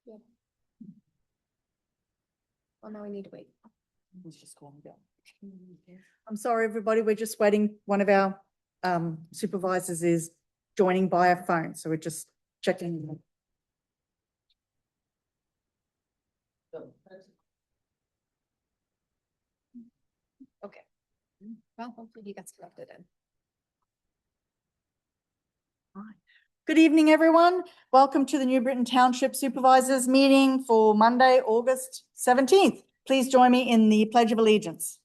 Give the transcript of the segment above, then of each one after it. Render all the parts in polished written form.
Yep. Well, now we need to wait. I'm sorry, everybody. We're just waiting. One of our supervisors is joining by a phone, so we're just checking. Okay. Well, hopefully he gets selected in. Good evening, everyone. Welcome to the New Britain Township Supervisors meeting for Monday, August 17th. Please join me in the Pledge of Allegiance.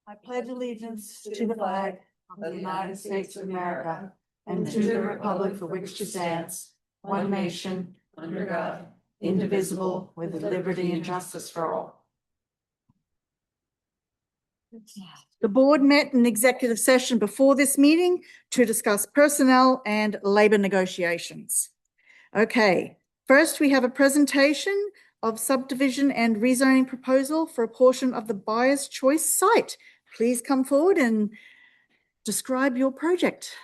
I pledge allegiance to the flag of the United States of America and to the republic for which it stands, one nation, under God, indivisible, with liberty and justice for all. The board met in executive session before this meeting to discuss personnel and labour negotiations. Okay, first we have a presentation of subdivision and rezoning proposal for a portion of the Buyer's Choice site. Please come forward and describe your project.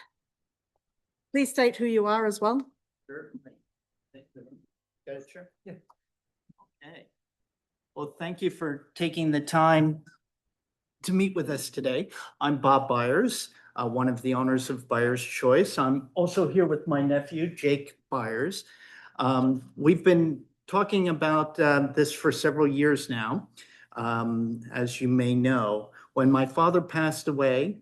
Please state who you are as well. Sure. Sure. Yeah. Okay. Well, thank you for taking the time to meet with us today. I'm Bob Byers, one of the owners of Buyer's Choice. I'm also here with my nephew, Jake Byers. We've been talking about this for several years now. As you may know, when my father passed away,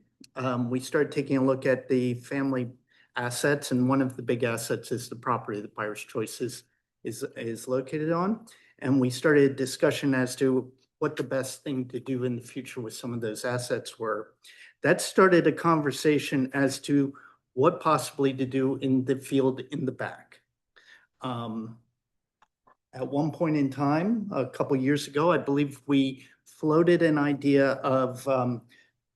we started taking a look at the family assets, and one of the big assets is the property that Buyer's Choice is located on. And we started a discussion as to what the best thing to do in the future with some of those assets were. That started a conversation as to what possibly to do in the field in the back. At one point in time, a couple years ago, I believe we floated an idea of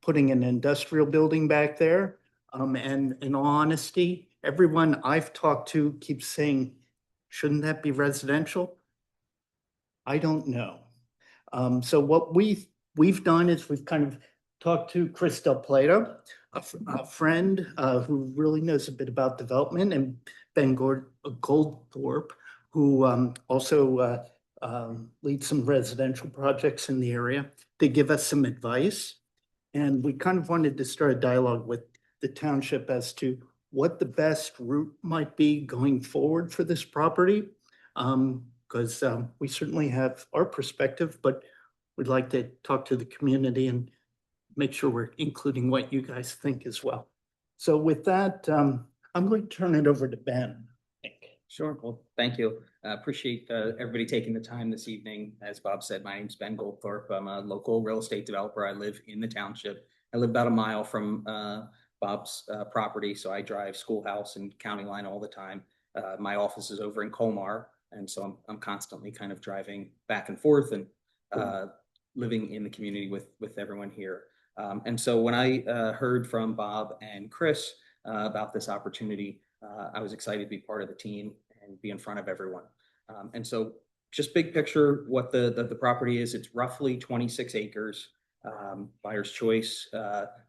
putting an industrial building back there. And in all honesty, everyone I've talked to keeps saying, shouldn't that be residential? I don't know. So what we've done is we've kind of talked to Chris Del Plato, a friend who really knows a bit about development, and Ben Goldthorpe, who also leads some residential projects in the area, to give us some advice. And we kind of wanted to start a dialogue with the township as to what the best route might be going forward for this property. Because we certainly have our perspective, but we'd like to talk to the community and make sure we're including what you guys think as well. So with that, I'm going to turn it over to Ben. Sure. Well, thank you. Appreciate everybody taking the time this evening. As Bob said, my name's Ben Goldthorpe. I'm a local real estate developer. I live in the township. I live about a mile from Bob's property, so I drive Schoolhouse and County Line all the time. My office is over in Colmar, and so I'm constantly kind of driving back and forth and living in the community with everyone here. And so when I heard from Bob and Chris about this opportunity, I was excited to be part of the team and be in front of everyone. And so just big picture, what the property is, it's roughly 26 acres. Buyer's Choice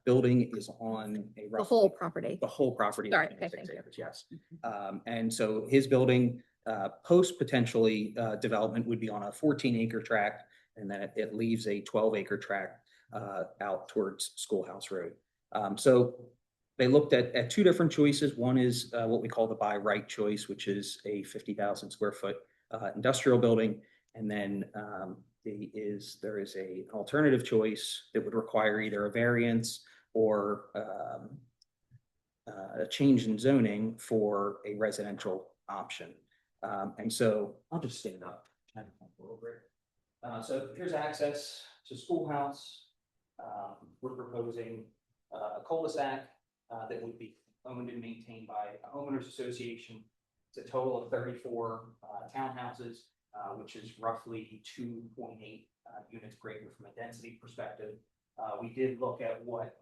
building is on The whole property. The whole property. Sorry, okay, thank you. Yes. And so his building post potentially development would be on a 14-acre tract, and then it leaves a 12-acre tract out towards Schoolhouse Road. So they looked at two different choices. One is what we call the by right choice, which is a 50,000 square foot industrial building. And then there is an alternative choice that would require either a variance or a change in zoning for a residential option. And so I'll just stand up. So here's access to Schoolhouse. We're proposing a cul-de-sac that would be owned and maintained by a homeowners association. It's a total of 34 townhouses, which is roughly 2.8 units per acre from a density perspective. We did look at what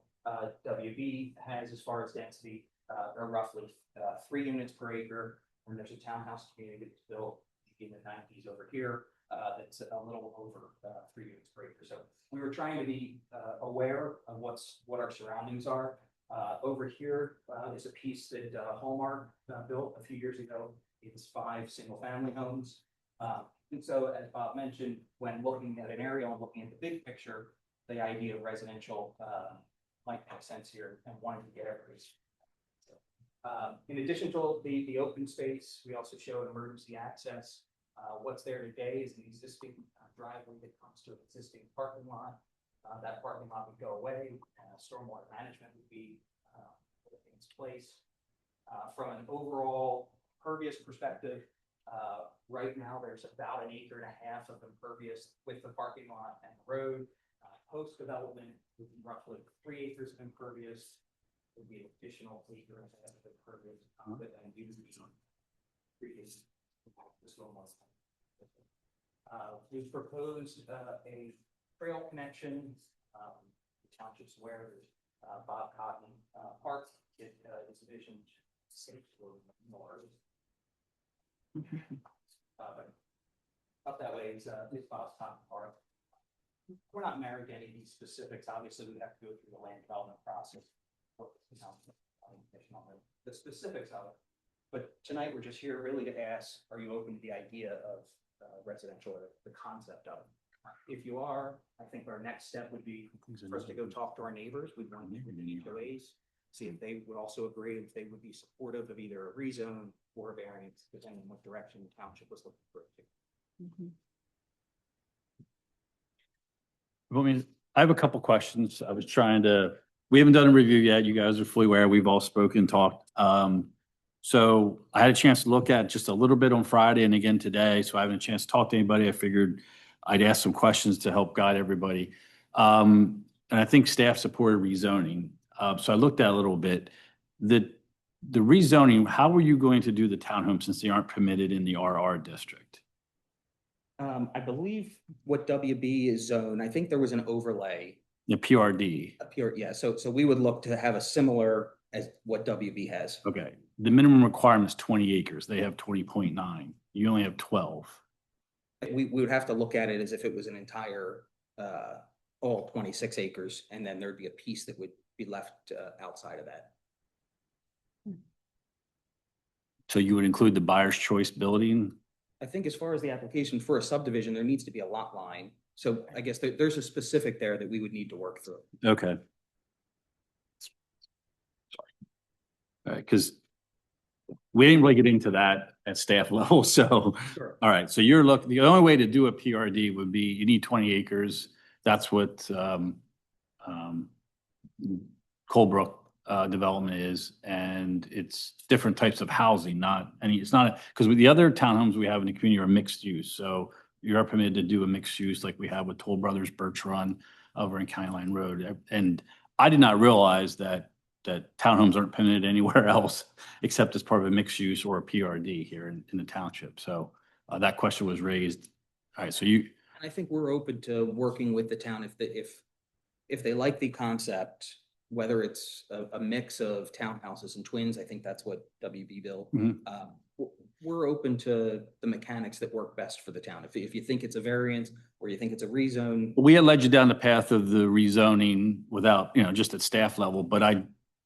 WB has as far as density. They're roughly 3 units per acre, and there's a townhouse community that's built in the 90s over here that's a little over 3 units per acre. So we were trying to be aware of what our surroundings are. Over here is a piece that Hallmark built a few years ago. It's 5 single-family homes. And so, as Bob mentioned, when looking at an aerial and looking at the big picture, the idea of residential might make sense here and wanting to get everybody. In addition to the open space, we also show emergency access. What's there today is an existing driveway that comes to an existing parking lot. That parking lot would go away, and stormwater management would be put in its place. From an overall pervious perspective, right now there's about 1.5 acres of impervious with the parking lot and the road. Post development would be roughly 3 acres of impervious. Would be an additional acre and a half of impervious, but then used previous. We've proposed a trail connection. The township's aware that Bob Cotton Park is envisioned safe for north. Up that way is Bob's Cotton Park. We're not married to any of these specifics. Obviously, we have to go through the land development process. The specifics of it. But tonight, we're just here really to ask, are you open to the idea of residential or the concept of it? If you are, I think our next step would be for us to go talk to our neighbors. We'd want to meet with the HOAs, see if they would also agree, if they would be supportive of either a rezone or a variance, depending on what direction the township was looking for it to. I mean, I have a couple questions. We haven't done a review yet. You guys are fully aware. We've all spoken, talked. So I had a chance to look at just a little bit on Friday and again today. So I haven't a chance to talk to anybody. I figured I'd ask some questions to help guide everybody. And I think staff supported rezoning. So I looked at it a little bit. The rezoning, how are you going to do the townhomes since they aren't permitted in the RR district? I believe what WB is zoned, I think there was an overlay. The PRD. Up here, yeah, so we would look to have a similar as what WB has. Okay. The minimum requirement is 20 acres. They have 20.9. You only have 12. We would have to look at it as if it was an entire, all 26 acres, and then there'd be a piece that would be left outside of that. So you would include the buyer's choice building? I think as far as the application for a subdivision, there needs to be a lot line. So I guess there's a specific there that we would need to work through. Okay. Sorry. All right, because we didn't really get into that at staff level, so. Sure. All right, so the only way to do a PRD would be, you need 20 acres. That's what Colebrook development is, and it's different types of housing, it's not, because with the other townhomes we have in the community are mixed use, so you are permitted to do a mixed use like we have with Toll Brothers Birch Run over in County Line Road. And I did not realize that townhomes aren't permitted anywhere else except as part of a mixed use or a PRD here in the township. So that question was raised. All right, so And I think we're open to working with the town if they like the concept, whether it's a mix of townhouses and twins. I think that's what WB built. We're open to the mechanics that work best for the town. If you think it's a variance or you think it's a rezone. we had led you down the path of the rezoning without, just at staff level, but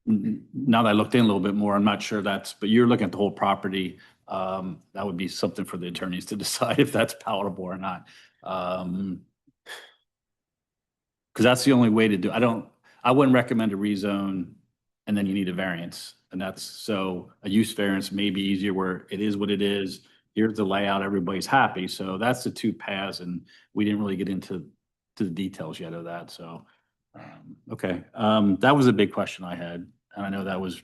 now that I looked in a little bit more, I'm not sure but you're looking at the whole property. That would be something for the attorneys to decide if that's palatable or not. Because that's the only way to do, I wouldn't recommend a rezone and then you need a variance. And so a use variance may be easier where it is what it is. Here's the layout, everybody's happy. So that's the two paths, and we didn't really get into the details yet of that. So, okay. That was a big question I had. And I know that was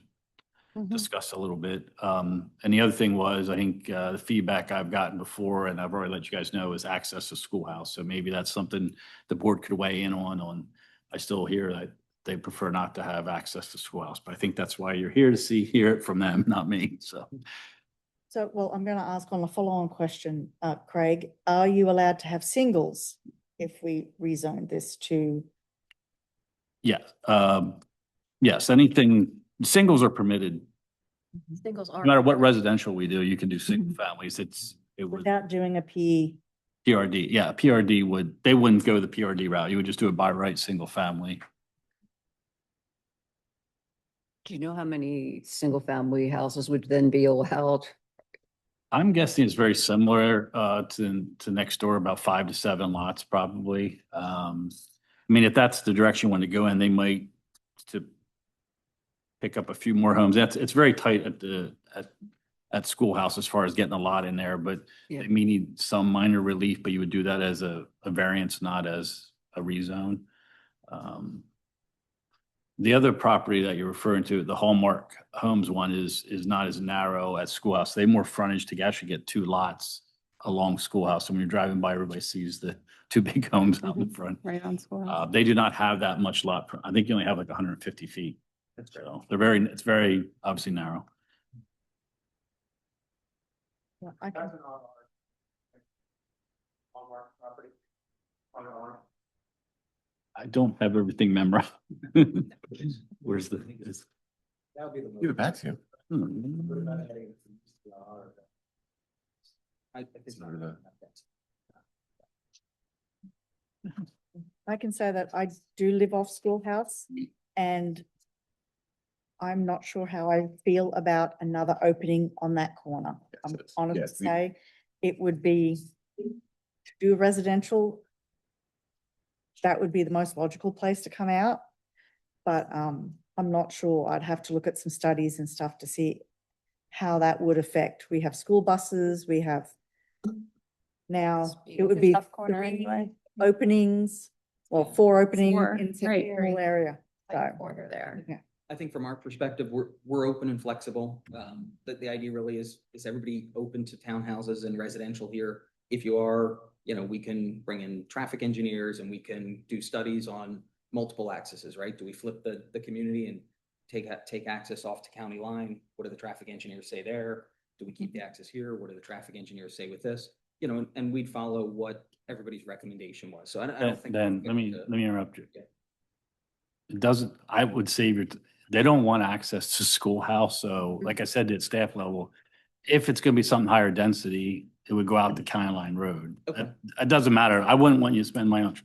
discussed a little bit. And the other thing was, I think the feedback I've gotten before, and I've already let you guys know, is access to schoolhouse. So maybe that's something the board could weigh in on. I still hear that they prefer not to have access to schoolhouse, but I think that's why you're here to hear it from them, not me. So, well, I'm going to ask on a follow-on question, Craig, are you allowed to have singles if we rezone this to? yeah. Yes, singles are permitted. Singles No are. matter what residential we do, you can do single families. It would Without doing a P? PRD. Yeah, PRD they wouldn't go the PRD route. You would just do it by right, single family. Do you know how many single-family houses would then be allowed? I'm guessing it's very similar to next door, about 5 to 7 lots probably. I mean, if that's the direction you want to go in, they might to pick up a few more homes. It's very tight at schoolhouse as far as getting a lot in there, but Yeah. they may need some minor relief, but you would do that as a variance, not as a rezone. The other property that you're referring to, the Hallmark Homes one is not as narrow as Schoolhouse. They have more frontage to actually get 2 lots along Schoolhouse. And when you're driving by, everybody sees the 2 big homes out in front. Right on school. They do not have that much lot. I think you only have like 150 feet. So it's very obviously narrow. Yeah, I can- I don't have everything memorized. Where's the? Give it back to you. I can say that I do live off Schoolhouse and I'm not sure how I feel about another opening on that corner. I'm Yes, honest to yes, say, it would be to do residential. That would be the most logical place to come out. But I'm not sure. I'd have to look at some studies and stuff to see how that would affect. We have school buses, we have now, it would be Tough corner 3 anyway. openings, or 4 openings 4, in a right, small area. So, Corner there. yeah. I think from our perspective, we're open and flexible. The idea really is everybody open to townhouses and residential here? If you are, we can bring in traffic engineers and we can do studies on multiple accesses, right? Do we flip the community and take access off to county line? What do the traffic engineers say there? Do we keep the access here? What do the traffic engineers say with this? And we'd follow what everybody's recommendation was. So I don't think. Then let me interrupt you. Yeah. It doesn't, I would say they don't want access to Schoolhouse. So like I said, at staff level, if it's gonna be something higher density, it would go out to County Line Road. Okay. It doesn't matter. I wouldn't want you to spend my own.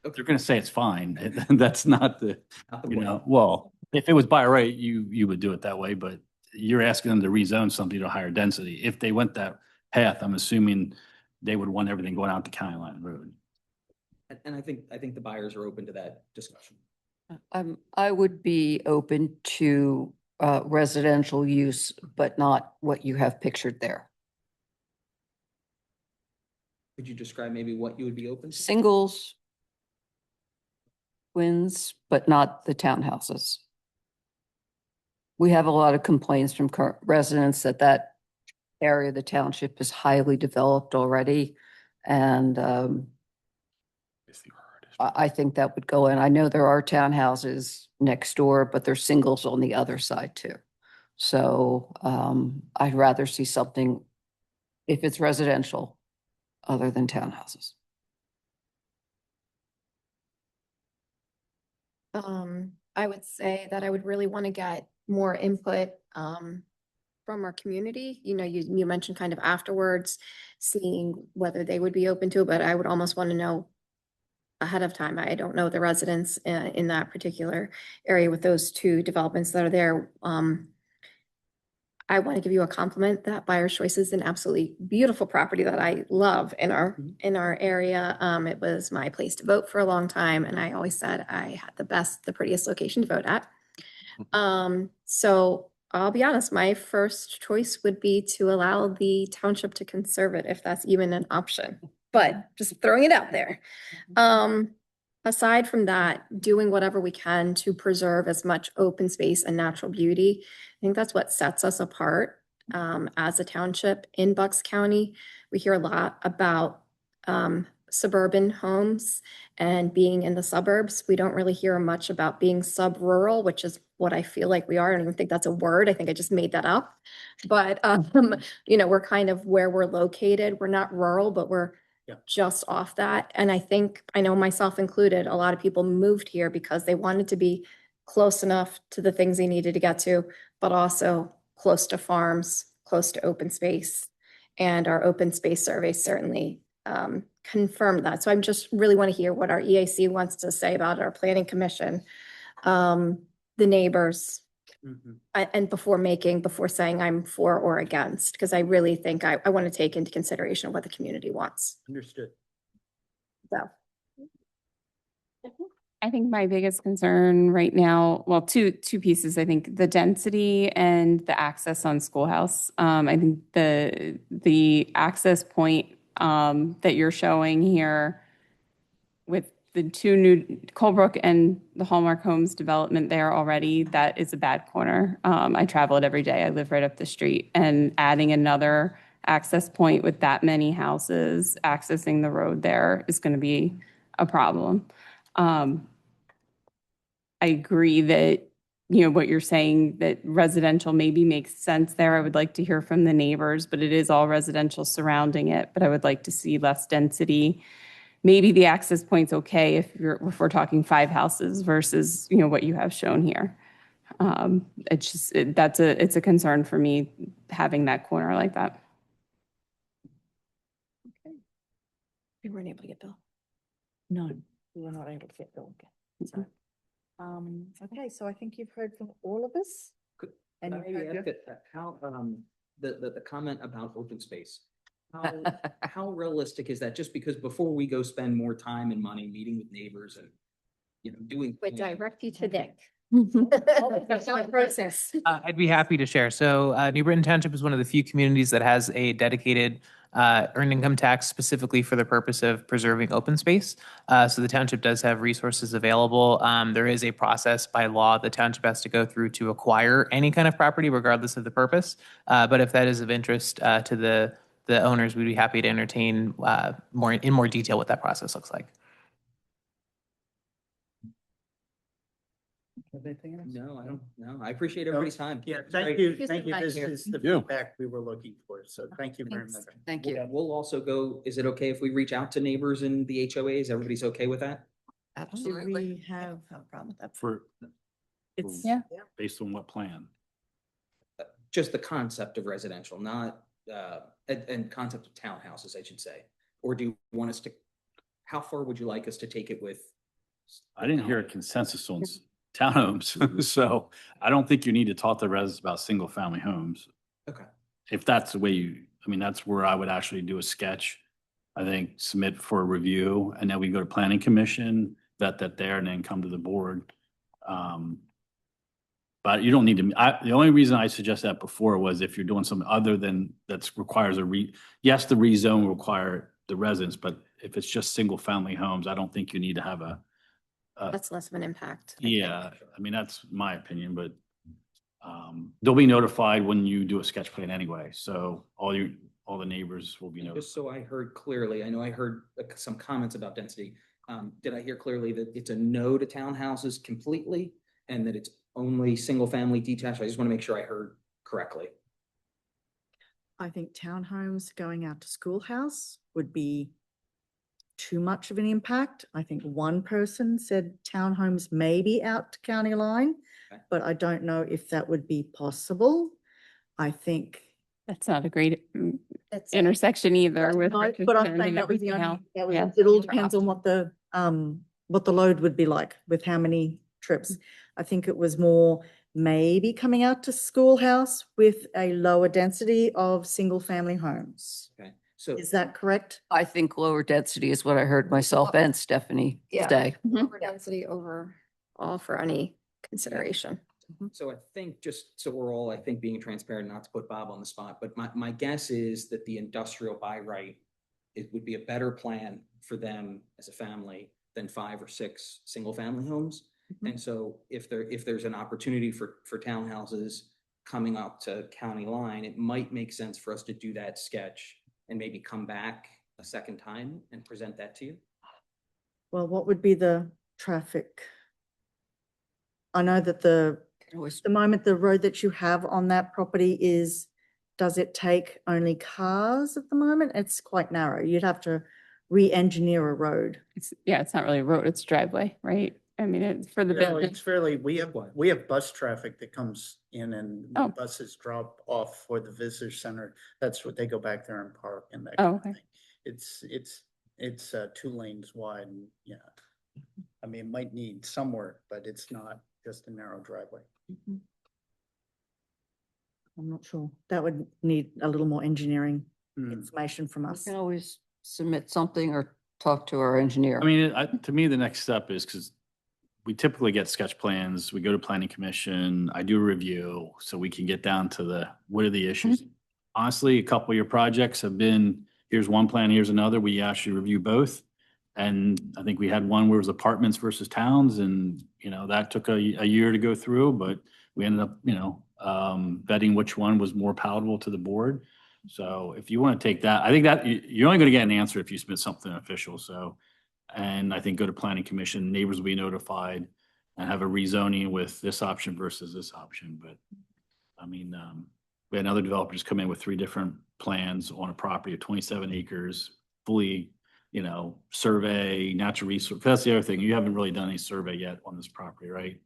Okay. They're gonna say it's fine. That's not the, Not the point. well, if it was by right, you would do it that way, but you're asking them to rezone something to a higher density. If they went that path, I'm assuming they would want everything going out to County Line Road. And I think the buyers are open to that discussion. I would be open to residential use, but not what you have pictured there. Could you describe maybe what you would be open to? Singles, twins, but not the townhouses. We have a lot of complaints from current residents that area of the township is highly developed already. And I think that would go in. I know there are townhouses next door, but there's singles on the other side too. So I'd rather see something, if it's residential, other than townhouses. I would say that I would really want to get more input from our community. You mentioned kind of afterwards, seeing whether they would be open to it, but I would almost want to know ahead of time. I don't know the residents in that particular area with those 2 developments that are there. I want to give you a compliment that Buyer's Choice is an absolutely beautiful property that I love in our area. It was my place to vote for a long time, and I always said I had the prettiest location to vote at. So I'll be honest, my first choice would be to allow the township to conserve it, if that's even an option, but just throwing it out there. Aside from that, doing whatever we can to preserve as much open space and natural beauty. I think that's what sets us apart as a township in Bucks County. We hear a lot about suburban homes and being in the suburbs. We don't really hear much about being sub-rural, which is what I feel like we are. I don't even think that's a word. I think I just made that up. But, we're kind of where we're located. We're not rural, but we're just off that. And I know myself included, a lot of people moved here because they wanted to be close enough to the things they needed to get to, but also close to farms, close to open space. And our open space survey certainly confirmed that. So I just really want to hear what our EAC wants to say about our planning commission, the neighbors. Mhm. And before saying I'm for or against, because I really think I want to take into consideration what the community wants. Understood. So. I think my biggest concern right now, well, two pieces. I think the density and the access on Schoolhouse. I think the access point that you're showing here with the two new Colebrook and the Hallmark Homes development there already, that is a bad corner. I travel it every day. I live right up the street, and adding another access point with that many houses accessing the road there is going to be a problem. I agree that, what you're saying, that residential maybe makes sense there. I would like to hear from the neighbors, but it is all residential surrounding it. But I would like to see less density. Maybe the access point's okay if we're talking 5 houses versus, what you have shown here. It's just, it's a concern for me having that corner like that. We weren't able to get Bill. No, we were not able to get Bill again. So, okay, so I think you've heard from all of us. Could And I you've maybe heard- ask it, how, the comment about open space? How realistic is that? Just because before we go spend more time and money meeting with neighbors and, doing. Would direct you to Nick. Process. I'd be happy to share. So New Britain Township is one of the few communities that has a dedicated earned income tax specifically for the purpose of preserving open space. So the township does have resources available. There is a process by law the township has to go through to acquire any kind of property regardless of the purpose. But if that is of interest to the owners, we'd be happy to entertain more detail what that process looks like. Anything else? No, I don't, no, I appreciate everybody's time. Yeah, It's thank great. you. Thank you Thank so you. much. This is the you. feedback we were looking for. So thank you very much. Thank Yeah, you. we'll also go, is it okay if we reach out to neighbors in the HOAs? Everybody's okay with that? Do Absolutely. we have a problem with that? For, It's, Yeah. based on what plan? Just the concept of residential, not, and concept of townhouses, I should say. Or do you want us to, how far would you like us to take it with? I didn't hear a consensus on townhomes, so I don't think you need to talk to residents about single-family homes. Okay. If that's the way that's where I would actually do a sketch. I think submit for a review, and then we go to planning commission, vet that there, and then come to the board. But you don't need to, the only reason I suggest that before was if you're doing something other than that requires yes, the rezone will require the residents, but if it's just single-family homes, I don't think you need to have That's less of an impact. I think. yeah, that's my opinion, but they'll be notified when you do a sketch plan anyway, so all the neighbors will be Just notified. so I heard clearly, I know I heard some comments about density. Did I hear clearly that it's a no to townhouses completely and that it's only single-family detached? I just want to make sure I heard correctly. I think townhomes going out to schoolhouse would be too much of an impact. I think one person said townhomes may be out to county line, Okay. but I don't know if that would be possible. I think. That's not a great It's- intersection either with. No, but I'm Richardson saying and that was the everything only, else. that was, Yeah. it all depends on what the load would be like with how many trips. I think it was more maybe coming out to schoolhouse with a lower density of single-family homes. Okay, so Is that correct? I think lower density is what I heard myself and Stephanie Yeah. say. Lower density overall for any consideration. So I think just so we're all, I think, being transparent, not to put Bob on the spot, but my guess is that the industrial by right, it would be a better plan for them as a family than 5 or 6 single-family homes. Mhm. And so if there's an opportunity for townhouses coming up to county line, it might make sense for us to do that sketch and maybe come back a second time and present that to you. Well, what would be the traffic? I know that the moment the road that you have on that property does it take only cars at the moment? It's quite narrow. You'd have to re-engineer a road. It's not really a road, it's a driveway, right? I mean, it's for the Fairly- business. It's fairly, we have bus traffic that comes in and Oh. buses drop off for the visitor center. That's what they go back there and park and that. Oh, kind of okay. thing. It's 2 lanes wide and yeah. I mean, it might need some work, but it's not just a narrow driveway. I'm not sure. That would need a little more engineering Hmm. information from We us. can always submit something or talk to our engineer. I mean, to me, the next step is because we typically get sketch plans, we go to planning commission, I do a review, so we can get down to what are the issues? Honestly, a couple of your projects have been, here's one plan, here's another, we actually review both. And I think we had one where it was apartments versus towns, and, that took a year to go through, but we ended up, vetting which one was more palatable to the board. So if you want to take that, I think that you're only going to get an answer if you submit something official, so. And I think go to planning commission, neighbors will be notified and have a rezoning with this option versus this option, but. I mean, we had another developer just come in with 3 different plans on a property of 27 acres, fully, survey, natural resource. That's the other thing. You haven't really done any survey yet on this property, right?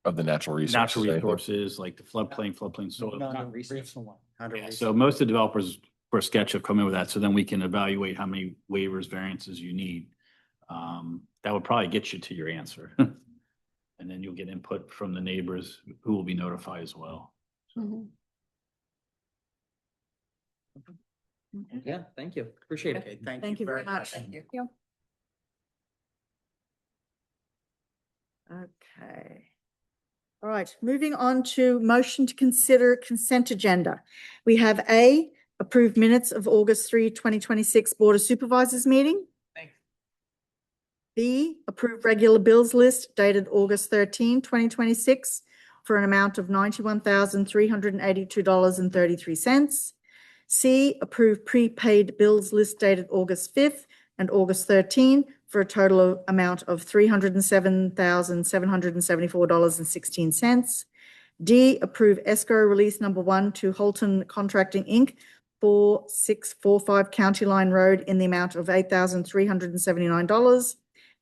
Of the natural resources. Natural I think. resources, like the floodplain soil. Not recent one. Not a Yeah, recent so most of the developers for a sketch have come in with that, so then we can evaluate how many waivers, variances you need. That would probably get you to your answer. And then you'll get input from the neighbors who will be notified as well. Mhm. Yeah, thank you. Appreciate Okay, it. Thank you very much. Thank you. Okay. All right, moving on to motion to consider consent agenda. We have A, approved minutes of August 3, 2026 Board of Supervisors meeting. Thanks. B, approved regular bills list dated August 13, 2026 for an amount of $91,382.33. C, approved prepaid bills list dated August 5th and August 13 for a total amount of $307,774.16. D, approve escrow release number 1 to Holton Contracting, Inc., 4645 County Line Road in the amount of $8,379.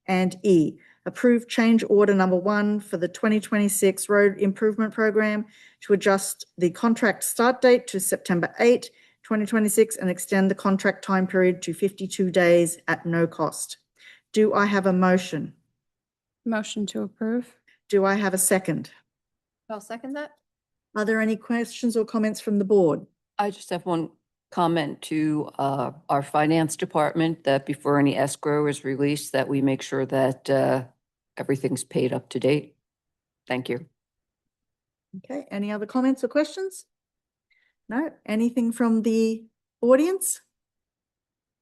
And E, approve change order number 1 for the 2026 road improvement program to adjust the contract start date to September 8, 2026 and extend the contract time period to 52 days at no cost. Do I have a motion? Motion to approve. Do I have a second? I'll second that. Are there any questions or comments from the board? I just have one comment to our finance department that before any escrow is released, that we make sure that everything's paid up to date. Thank you. Okay, any other comments or questions? No? Anything from the audience?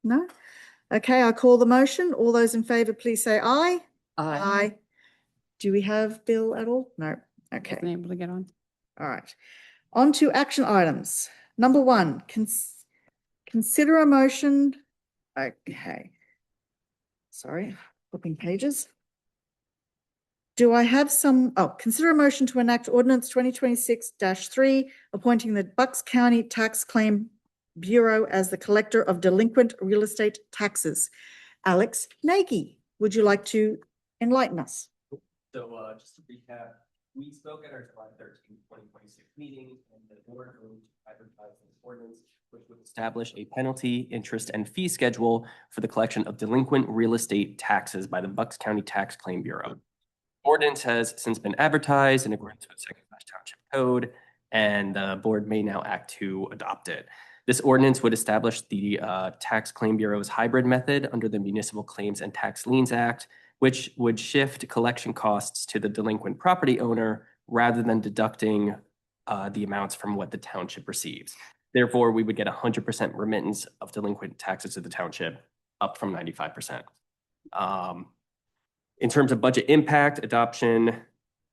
No? Okay, I'll call the motion. All those in favor, please say aye. Aye. Do we have Bill at all? No. Okay. Wasn't able to get on. All right. On to action items. Number 1, consider a motion. Okay. Sorry, flipping pages. Do I have consider a motion to enact ordinance 2026-3, appointing the Bucks County Tax Claim Bureau as the collector of delinquent real estate taxes. Alex Nagy, would you like to enlighten us? So just to recap, we spoke at our July 13, 2026 meeting, and the board moved to advertise this ordinance, which would establish a penalty, interest, and fee schedule for the collection of delinquent real estate taxes by the Bucks County Tax Claim Bureau. Ordinance has since been advertised in accordance with Second Class Township Code, and the board may now act to adopt it. This ordinance would establish the Tax Claim Bureau's hybrid method under the Municipal Claims and Tax Liens Act, which would shift collection costs to the delinquent property owner rather than deducting the amounts from what the township receives. Therefore, we would get 100% remittance of delinquent taxes to the township, up from 95%. In terms of budget impact, adoption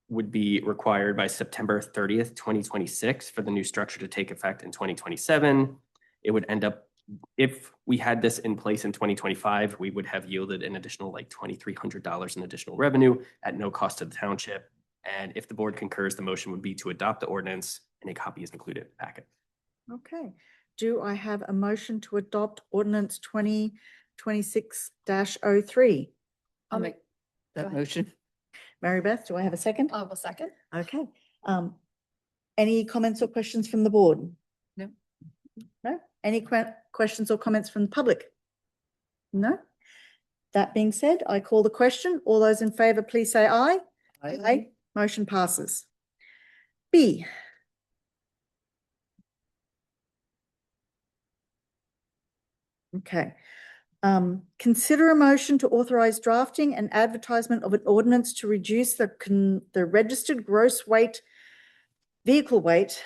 would be required by September 30th, 2026 for the new structure to take effect in 2027. It would end up, if we had this in place in 2025, we would have yielded an additional like $2,300 in additional revenue at no cost to the township. And if the board concurs, the motion would be to adopt the ordinance, and a copy is included in the packet. Okay. Do I have a motion to adopt ordinance 2026-03? I'll make that motion. Mary Beth, do I have a second? I will second. Okay. Any comments or questions from the board? No. No? Any questions or comments from the public? No? That being said, I call the question. All those in favor, please say aye. Aye. Motion passes. B, Okay. Consider a motion to authorize drafting and advertisement of an ordinance to reduce the registered gross weight, vehicle weight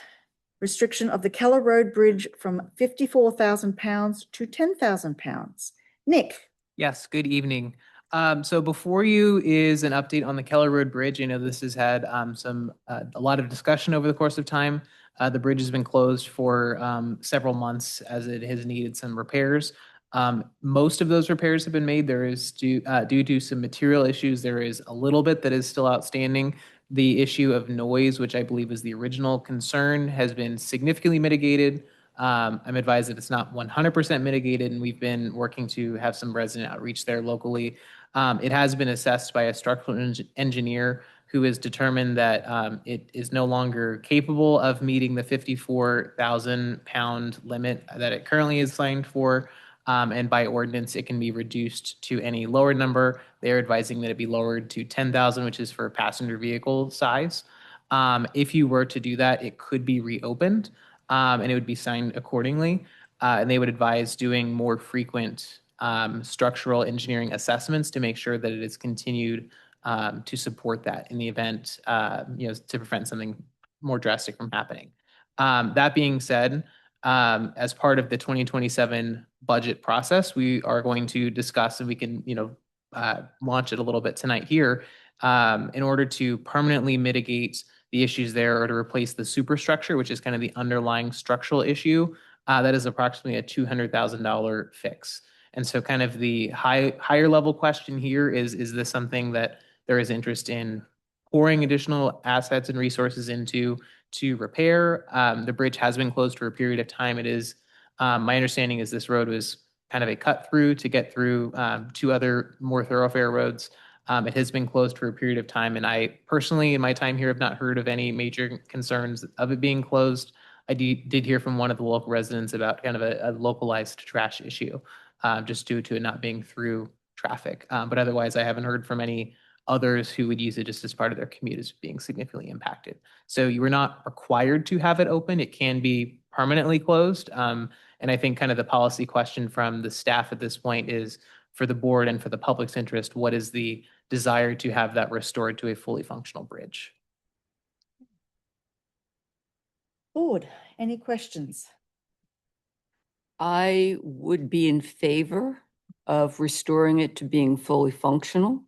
restriction of the Keller Road Bridge from 54,000 pounds to 10,000 pounds. Nick? Yes, good evening. So before you is an update on the Keller Road Bridge. I know this has had a lot of discussion over the course of time. The bridge has been closed for several months as it has needed some repairs. Most of those repairs have been made. There is due to some material issues. There is a little bit that is still outstanding. The issue of noise, which I believe is the original concern, has been significantly mitigated. I'm advised that it's not 100% mitigated, and we've been working to have some resident outreach there locally. It has been assessed by a structural engineer who has determined that it is no longer capable of meeting the 54,000 pound limit that it currently is signed for. And by ordinance, it can be reduced to any lower number. They're advising that it be lowered to 10,000, which is for passenger vehicle size. If you were to do that, it could be reopened, and it would be signed accordingly. And they would advise doing more frequent structural engineering assessments to make sure that it is continued to support that in the event, to prevent something more drastic from happening. That being said, as part of the 2027 budget process, we are going to discuss, and we can, launch it a little bit tonight here, in order to permanently mitigate the issues there or to replace the superstructure, which is kind of the underlying structural issue. That is approximately a $200,000 fix. And so kind of the higher level question here is this something that there is interest in pouring additional assets and resources into to repair? The bridge has been closed for a period of time. It is, my understanding is this road was kind of a cut through to get through two other more thoroughfare roads. It has been closed for a period of time, and I personally, in my time here, have not heard of any major concerns of it being closed. I did hear from one of the local residents about kind of a localized trash issue, just due to it not being through traffic. But otherwise, I haven't heard from any others who would use it just as part of their commute as being significantly impacted. So you are not required to have it open. It can be permanently closed. And I think kind of the policy question from the staff at this point is, for the board and for the public's interest, what is the desire to have that restored to a fully functional bridge? Board, any questions? I would be in favor of restoring it to being fully functional,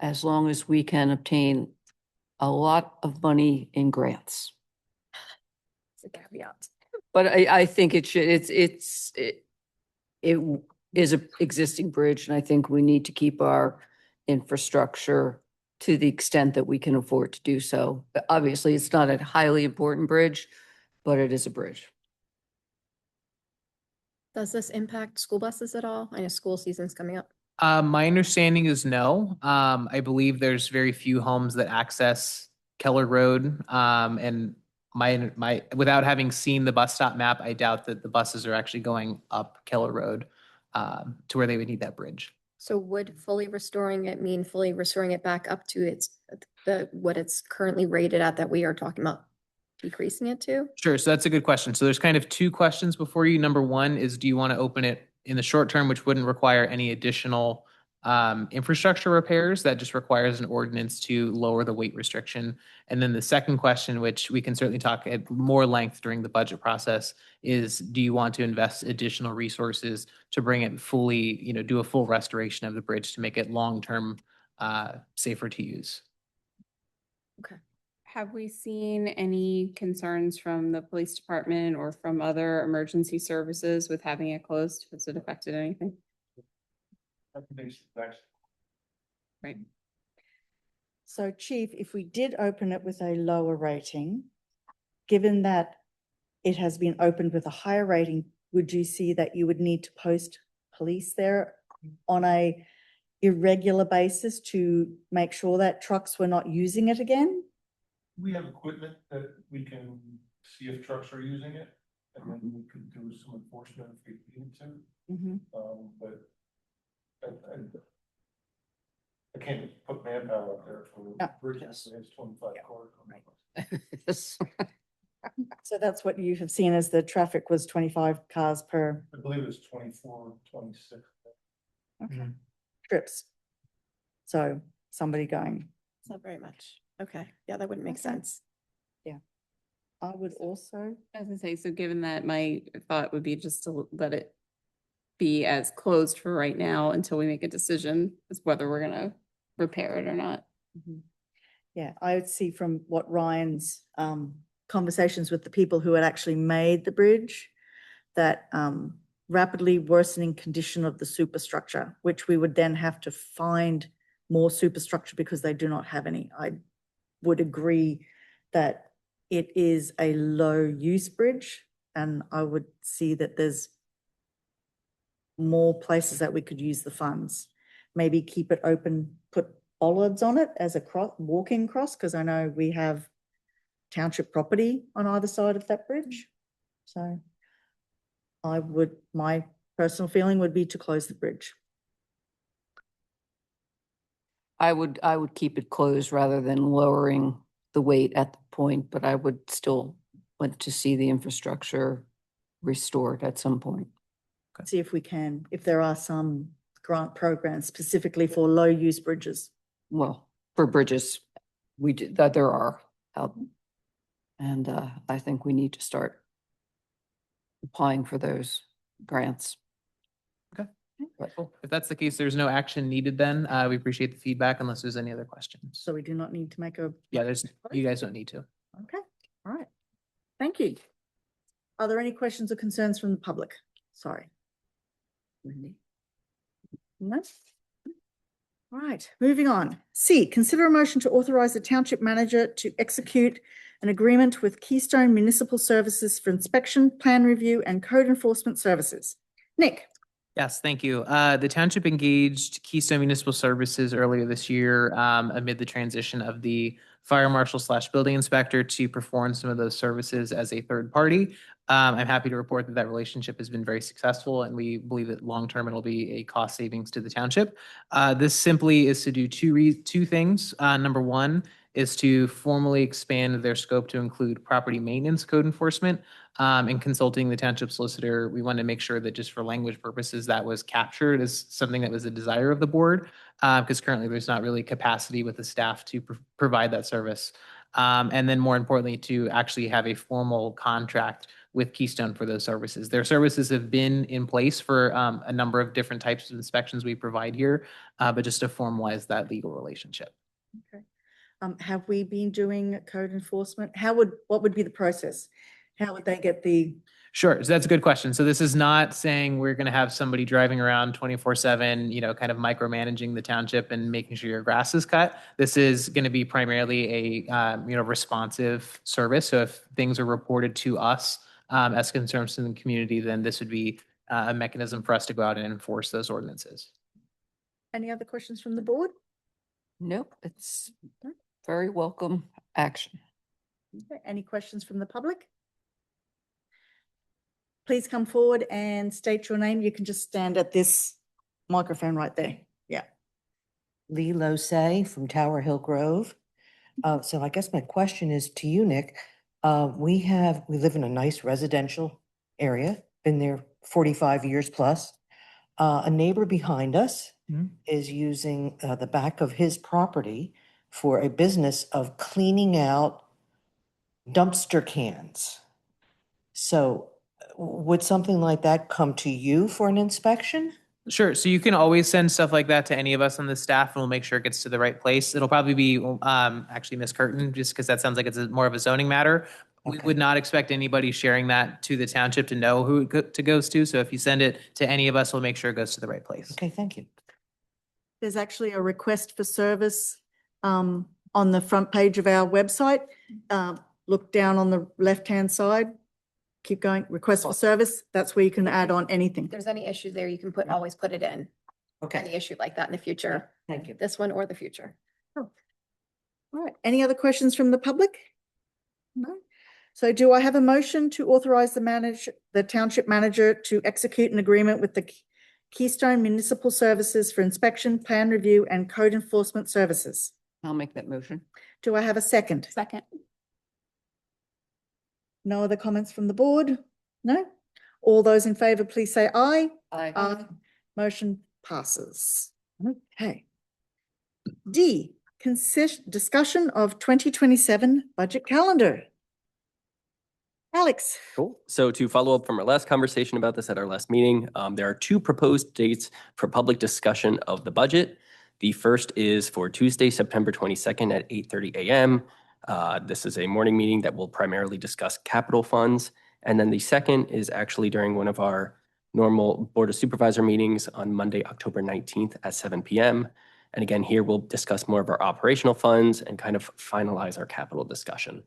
as long as we can obtain a lot of money in grants. It's a caveat. But I think it should, it is a existing bridge, and I think we need to keep our infrastructure to the extent that we can afford to do so. But obviously, it's not a highly important bridge, but it is a bridge. Does this impact school buses at all? I know school season's coming up. My understanding is no. I believe there's very few homes that access Keller Road. And my without having seen the bus stop map, I doubt that the buses are actually going up Keller Road to where they would need that bridge. So would fully restoring it mean fully restoring it back up to what it's currently rated at that we are talking about decreasing it to? Sure. So that's a good question. So there's kind of two questions before you. Number one is, do you want to open it in the short term, which wouldn't require any additional infrastructure repairs? That just requires an ordinance to lower the weight restriction. And then the second question, which we can certainly talk at more length during the budget process, is do you want to invest additional resources to bring it fully, do a full restoration of the bridge to make it long-term safer to use? Okay. Have we seen any concerns from the police department or from other emergency services with having it closed? Has it affected anything? Right. So Chief, if we did open it with a lower rating, given that it has been opened with a higher rating, would you see that you would need to post police there on a irregular basis to make sure that trucks were not using it again? We have equipment that we can see if trucks are using it, and then we could do some enforcement if we need to. But I can't put manpower up there for bridges. It's 25 cars. So that's what you have seen as the traffic was 25 cars per. I believe it's 24, 26. Okay. Trips. So somebody going, It's not very much. Okay, yeah, that wouldn't make Okay. sense. I would also, As I say, so given that my thought would be just to let it be as closed for right now until we make a decision as whether we're gonna repair it or not. yeah, I would see from what Ryan's conversations with the people who had actually made the bridge, that rapidly worsening condition of the superstructure, which we would then have to find more superstructure because they do not have any. I would agree that it is a low use bridge, and I would see that there's more places that we could use the funds. Maybe keep it open, put bollards on it as a walking cross, because I know we have township property on either side of that bridge. So my personal feeling would be to close the bridge. I would keep it closed rather than lowering the weight at the point, but I would still want to see the infrastructure restored at some point. See if we can, if there are some grant programs specifically for low use bridges. Well, for bridges, we did, that there are. And I think we need to start applying for those grants. Okay. But- Cool. If that's the case, there's no action needed then. We appreciate the feedback unless there's any other questions. So we do not need to make a, Yeah, you guys don't need to. okay, all right. Thank you. Are there any questions or concerns from the public? Sorry. No? All right, moving on. C, consider a motion to authorize the township manager to execute an agreement with Keystone Municipal Services for inspection, plan review, and code enforcement services. Nick? Yes, thank you. The township engaged Keystone Municipal Services earlier this year amid the transition of the fire marshal / building inspector to perform some of those services as a third party. I'm happy to report that that relationship has been very successful, and we believe that long-term it'll be a cost savings to the township. This simply is to do two things. Number one is to formally expand their scope to include property maintenance code enforcement. In consulting the township solicitor, we wanted to make sure that just for language purposes, that was captured as something that was a desire of the board, because currently there's not really capacity with the staff to provide that service. And then more importantly, to actually have a formal contract with Keystone for those services. Their services have been in place for a number of different types of inspections we provide here, but just to formalize that legal relationship. Okay. Have we been doing code enforcement? What would be the process? How would they get the, Sure. So that's a good question. So this is not saying we're going to have somebody driving around 24/7, kind of micromanaging the township and making sure your grass is cut. This is going to be primarily a, responsive service. So if things are reported to us as concerns in the community, then this would be a mechanism for us to go out and enforce those ordinances. any other questions from the board? Nope, it's very welcome action. Okay, any questions from the public? Please come forward and state your name. You can just stand at this microphone right there. Yeah. Lee Losay from Tower Hill Grove. So I guess my question is to you, Nick. We live in a nice residential area, been there 45 years plus. A neighbor behind us is using the back of his property for a business of cleaning out dumpster cans. So would something like that come to you for an inspection? Sure. So you can always send stuff like that to any of us on the staff, and we'll make sure it gets to the right place. It'll probably be actually Ms. Curtin, just because that sounds like it's more of a zoning matter. We Okay. would not expect anybody sharing that to the township to know who it goes to. So if you send it to any of us, we'll make sure it goes to the right place. Okay, thank you. There's actually a request for service on the front page of our website. Look down on the left-hand side. Keep going, request for service. That's where you can add on anything. If there's any issue there, you can always put it in. Any Okay, issue like that in the future, thank you. this one or the future. All right, any other questions from the public? No? So do I have a motion to authorize the township manager to execute an agreement with the Keystone Municipal Services for inspection, plan review, and code enforcement services? I'll make that motion. Do I have a second? Second. No other comments from the board? No? All those in favor, please say aye. Aye. Motion passes. Okay. D, discussion of 2027 budget calendar. Alex. Cool. So to follow up from our last conversation about this at our last meeting, there are two proposed dates for public discussion of the budget. The first is for Tuesday, September 22nd at 8:30 a.m. This is a morning meeting that will primarily discuss capital funds. And then the second is actually during one of our normal Board of Supervisor meetings on Monday, October 19th at 7 p.m. And again, here we'll discuss more of our operational funds and kind of finalize our capital discussion.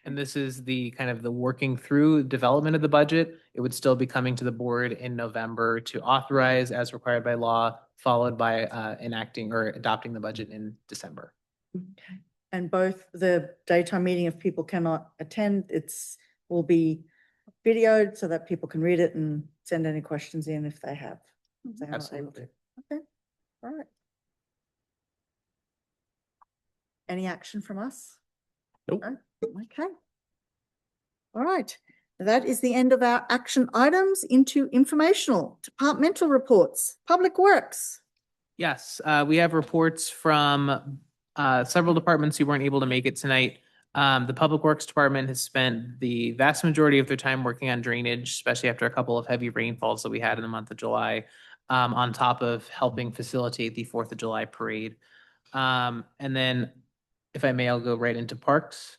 And this is the kind of the working through development of the budget. It would still be coming to the board in November to authorize as required by law, followed by enacting or adopting the budget in December. Okay. And both the daytime meeting, if people cannot attend, will be videoed so that people can read it and send any questions in if they have. if they are not able to. Okay, all right. Any action from us? Nope. No? Okay. All right, that is the end of our action items. Into informational departmental reports. Public Works. Yes, we have reports from several departments who weren't able to make it tonight. The Public Works Department has spent the vast majority of their time working on drainage, especially after a couple of heavy rainfalls that we had in the month of July, on top of helping facilitate the 4th of July parade. And then, if I may, I'll go right into Parks.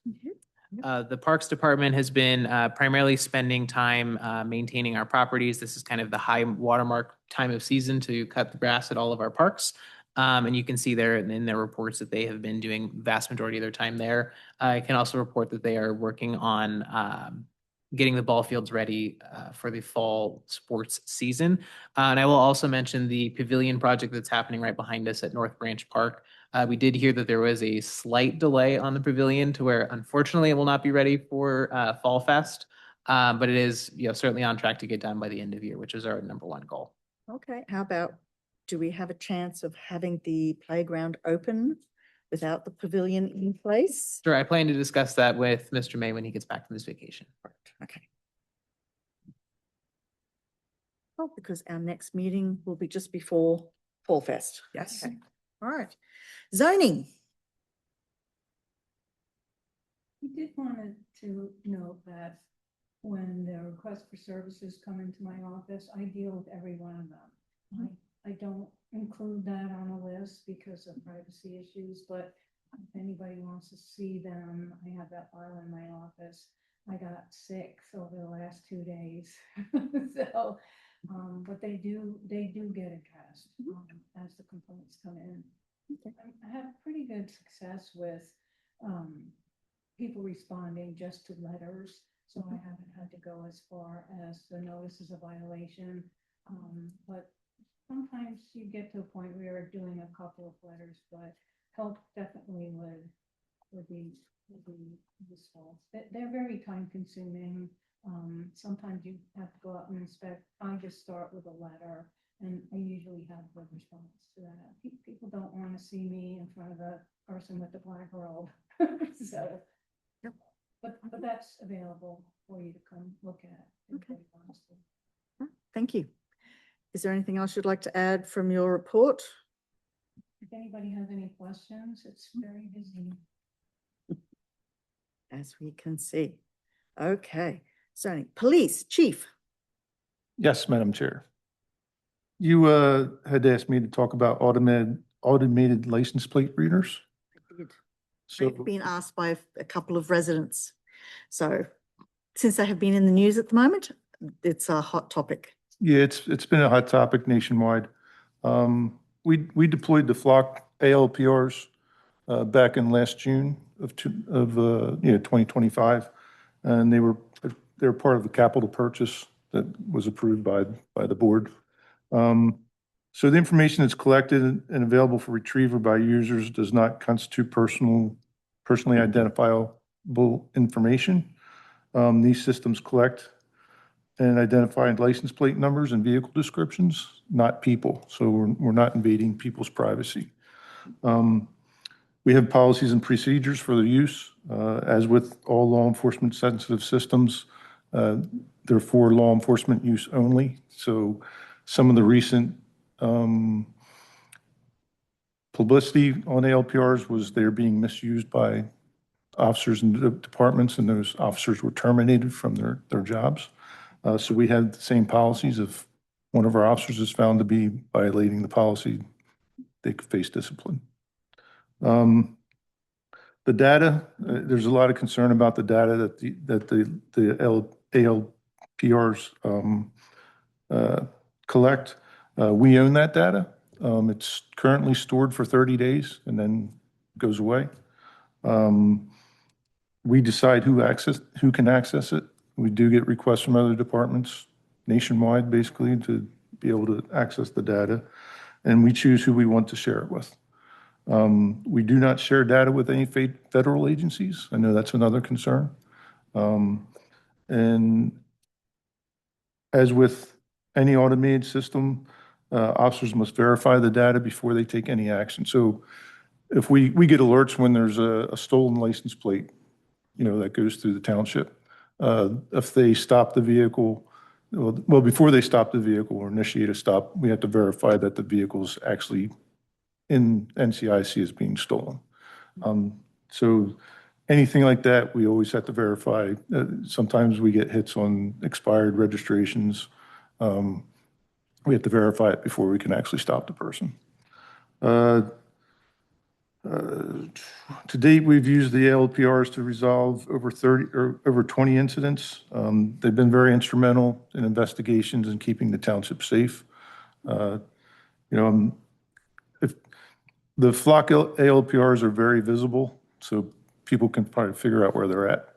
The Parks Department has been primarily spending time maintaining our properties. This is kind of the high watermark time of season to cut the grass at all of our parks. And you can see there in their reports that they have been doing vast majority of their time there. I can also report that they are working on getting the ball fields ready for the fall sports season. And I will also mention the pavilion project that's happening right behind us at North Branch Park. We did hear that there was a slight delay on the pavilion to where unfortunately it will not be ready for Fall Fest. But it is, certainly on track to get done by the end of year, which is our #1 goal. Okay, how about, do we have a chance of having the playground open without the pavilion in place? Sure, I plan to discuss that with Mr. May when he gets back from his vacation. Okay. Oh, because our next meeting will be just before Fall Fest. Yes. Okay. All right. Zoning. We did want to note that when the request for services come into my office, I deal with every one of them. I don't include that on a list because of privacy issues, but if anybody wants to see them, I have that file in my office. I got 6 over the last 2 days. So, but they do get addressed as the complaints come in. I have pretty good success with people responding just to letters, so I haven't had to go as far as the notices of violation. But sometimes you get to a point where you're doing a couple of letters, but help definitely would be useful. They're very time consuming. Sometimes you have to go out and inspect. I just start with a letter, and I usually have a good response to that. People don't want to see me in front of a person with a black robe. So, but that's available for you to come look at. Okay. Thank you. Is there anything else you'd like to add from your report? If anybody has any questions, it's very busy. As we can see. Okay, so police chief. Yes, Madam Chair. You had asked me to talk about automated license plate readers. I did. So I've been asked by a couple of residents. So since they have been in the news at the moment, it's a hot topic. yeah, it's been a hot topic nationwide. We deployed the Flock ALPRs back in last June of 2025, and they were part of the capital purchase that was approved by the board. So the information that's collected and available for retrieval by users does not constitute personally identifiable information. These systems collect and identify license plate numbers and vehicle descriptions, not people. So we're not invading people's privacy. We have policies and procedures for their use. As with all law enforcement sensitive systems, They're for law enforcement use only. So some of the recent publicity on ALPRs was they're being misused by officers in the departments, and those officers were terminated from their jobs. So we had the same policies. If one of our officers is found to be violating the policy, they could face discipline. The data, there's a lot of concern about the data that the ALPRs collect. We own that data. It's currently stored for 30 days and then goes away. We decide who can access it. We do get requests from other departments nationwide, basically, to be able to access the data, and we choose who we want to share it with. We do not share data with any federal agencies. I know that's another concern. And as with any automated system, officers must verify the data before they take any action. So if we get alerts when there's a stolen license plate, that goes through the township. If they stop the vehicle, well, before they stop the vehicle or initiate a stop, we have to verify that the vehicle is actually in NCIC is being stolen. So anything like that, we always have to verify. Sometimes we get hits on expired registrations. We have to verify it before we can actually stop the person. To date, we've used the ALPRs to resolve over 20 incidents. They've been very instrumental in investigations and keeping the township safe. If the flock ALPRs are very visible, so people can probably figure out where they're at.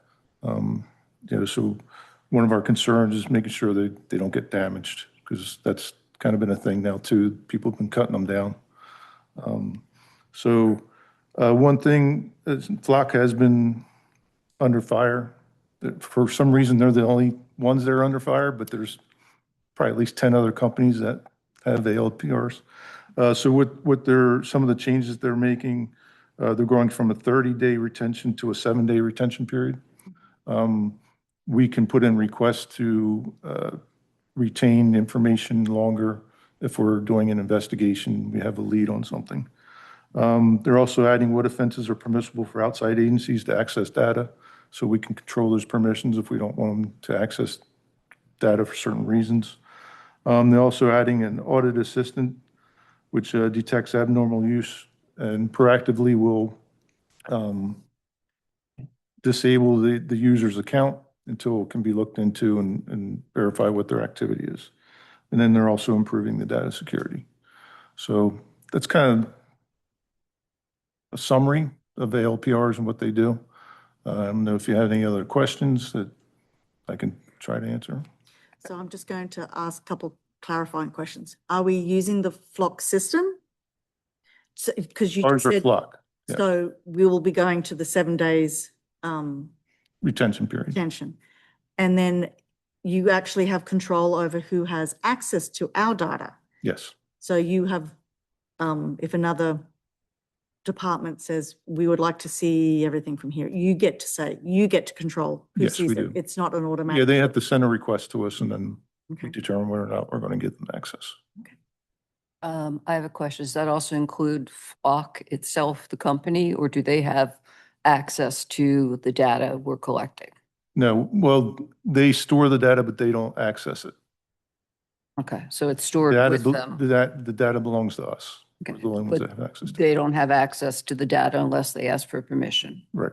So one of our concerns is making sure they don't get damaged, because that's kind of been a thing now too. People have been cutting them down. One thing is flock has been under fire. For some reason, they're the only ones that are under fire, but there's probably at least 10 other companies that have the ALPRs. So what some of the changes they're making, they're going from a 30-day retention to a 7-day retention period. We can put in requests to retain information longer if we're doing an investigation, we have a lead on something. They're also adding what offenses are permissible for outside agencies to access data, so we can control those permissions if we don't want them to access data for certain reasons. They're also adding an audit assistant, which detects abnormal use and proactively will disable the user's account until it can be looked into and verify what their activity is. And then they're also improving the data security. So that's kind of a summary of ALPRs and what they do. I don't know if you have any other questions that I can try to answer. So I'm just going to ask a couple clarifying questions. Are we using the flock system? So, because you Ours just are said, flock, yeah. so we will be going to the 7 days Retention period. retention. And then you actually have control over who has access to our data. Yes, So you have, if another department says, we would like to see everything from here, you get to say, you get to control who Yes, we sees it. do. It's not an yeah, automatic. they have to send a request to us and then Okay. we determine whether or not we're going to get them access. I have a question. Does that also include Flock itself, the company, or do they have access to the data we're collecting? No, well, they store the data, but they don't access it. Okay, so it's stored Data with be- them. The data belongs to us. We're Okay, the only ones but that have access to it. They don't have access to the data unless they ask for permission. Right.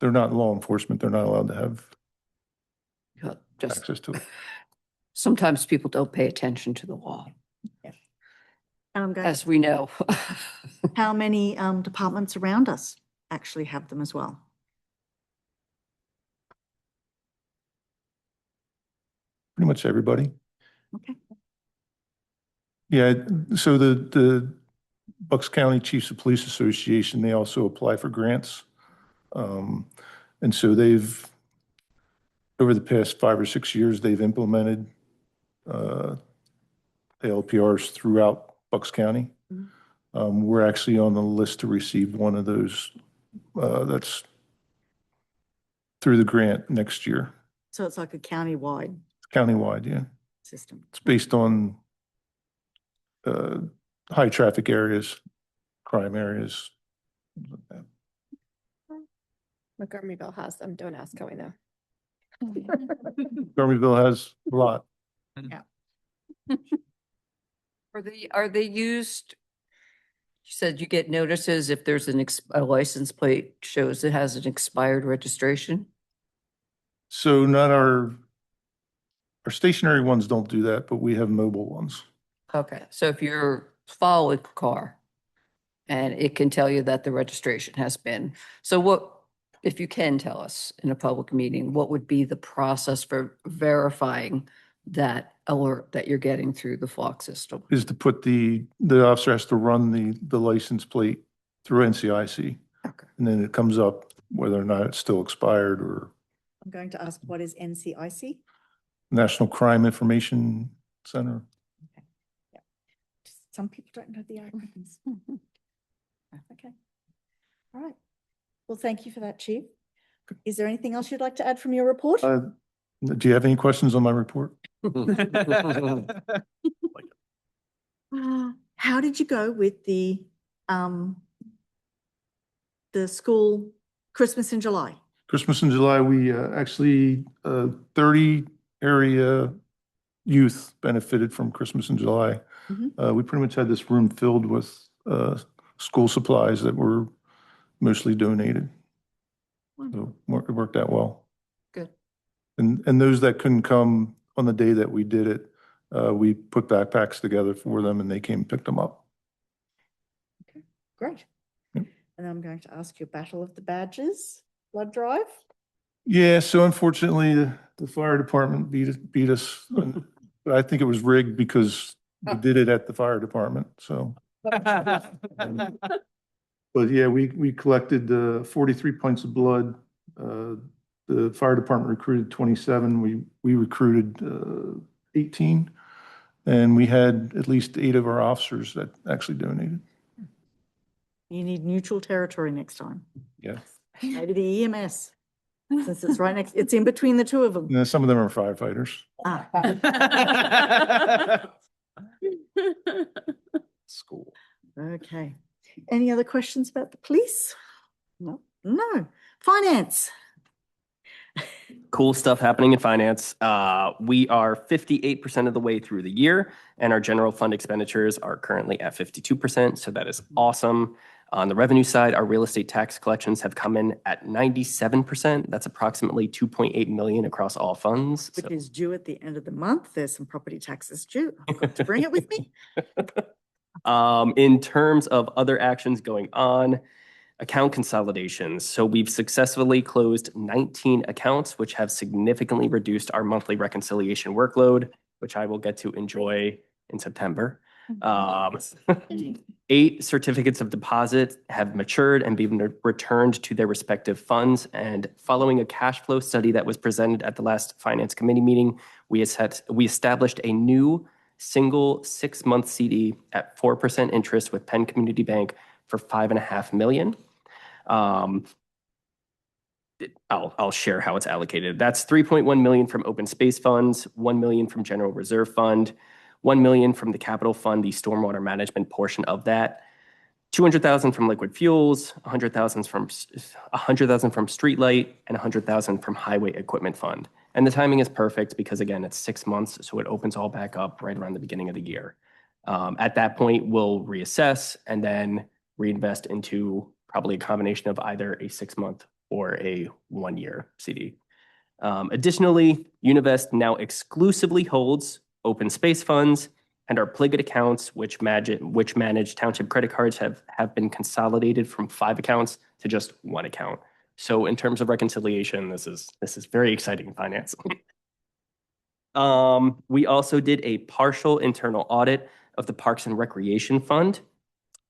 They're not law enforcement. They're not allowed to have Just access to it. sometimes people don't pay attention to the law, as we know. How many departments around us actually have them as well? Pretty much everybody. Okay. Yeah, so the Bucks County Chiefs of Police Association, they also apply for grants. And so they've, over the past 5 or 6 years, they've implemented ALPRs throughout Bucks County. We're actually on the list to receive one of those that's through the grant next year. So it's like a county-wide countywide, yeah. system. It's based on high traffic areas, crime areas. Montgomeryville has them. Don't ask how I know. Gurmeyville has a lot. Are they used? You said you get notices if there's a license plate shows it has an expired registration? So not our stationary ones don't do that, but we have mobile ones. Okay, so if you're following a car and it can tell you that the registration has been, so what, if you can tell us in a public meeting, what would be the process for verifying that alert that you're getting through the flock system? Is to put the officer has to run the license plate through NCIC. Okay. And then it comes up whether or not it's still expired or I'm going to ask, what is NCIC? National Crime Information Center. Some people don't know the acronyms. Okay. All right. Well, thank you for that, Chief. Is there anything else you'd like to add from your report? Do you have any questions on my report? How did you go with the school Christmas in July? Christmas in July, we actually 30 area youth benefited from Christmas in July. We pretty much had this room filled with school supplies that were mostly donated. So it worked out well. Good. And those that couldn't come on the day that we did it, we put backpacks together for them and they came and picked them up. Okay, great. Yep. And I'm going to ask you Battle of the Badges blood drive. Yeah, so unfortunately, the fire department beat us. But I think it was rigged because we did it at the fire department, so. But yeah, we collected 43 pints of blood. The fire department recruited 27. We recruited 18. And we had at least 8 of our officers that actually donated. You need neutral territory next time. Yeah. Maybe the EMS, since it's right next, it's in between the two of them. And some of them are firefighters. Ah. School. Okay. Any other questions about the police? No. No. Finance. Cool stuff happening in finance. We are 58% of the way through the year, and our general fund expenditures are currently at 52%. So that is awesome. On the revenue side, our real estate tax collections have come in at 97%. That's approximately 2.8 million across all funds. Which is due at the end of the month. There's some property taxes due. I've got to bring it with me. In terms of other actions going on, account consolidations. So we've successfully closed 19 accounts, which have significantly reduced our monthly reconciliation workload, which I will get to enjoy in September. 8 certificates of deposit have matured and been returned to their respective funds. And following a cash flow study that was presented at the last finance committee meeting, we established a new single 6-month CD at 4% interest with Penn Community Bank for $5.5 million. I'll share how it's allocated. That's 3.1 million from open space funds, 1 million from general reserve fund, 1 million from the capital fund, the stormwater management portion of that, 200,000 from liquid fuels, 100,000 from streetlight, and 100,000 from highway equipment fund. And the timing is perfect because again, it's 6 months, so it opens all back up right around the beginning of the year. At that point, we'll reassess and then reinvest into probably a combination of either a 6-month or a 1-year CD. Additionally, Univest now exclusively holds open space funds, and our Pliget accounts, which manage township credit cards, have been consolidated from 5 accounts to just 1 account. So in terms of reconciliation, this is very exciting in finance. We also did a partial internal audit of the Parks and Recreation Fund.